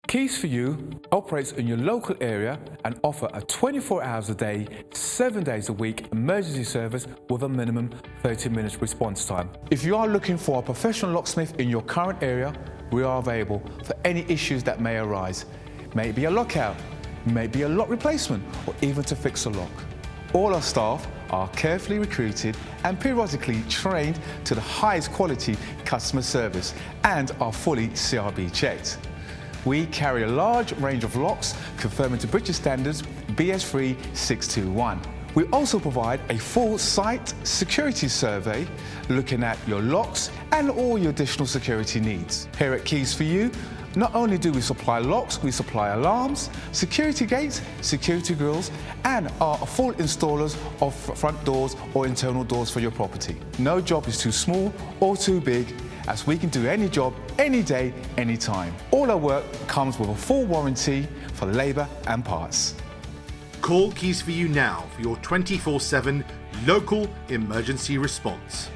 Keys for You operates in your local area and offer a 24 hours a day, 7 days a week emergency service with a minimum 30 minutes response time. If you are looking for a professional locksmith in your current area, we are available for any issues that may arise. May it be a lockout, may it be a lock replacement, or even to fix a lock. All our staff are carefully recruited and periodically trained to the highest quality customer service and are fully CRB checked. We carry a large range of locks conforming to British standards BS3 621. We also provide a full site security survey looking at your locks and all your additional security needs. Here at Keys for You, not only do we supply locks, we supply alarms, security gates, security grills, and are full installers of front doors or internal doors for your property. No job is too small or too big, as we can do any job, any day, any time. All our work comes with a full warranty for labour and parts. Call Keys for You now for your 24/7 local emergency response.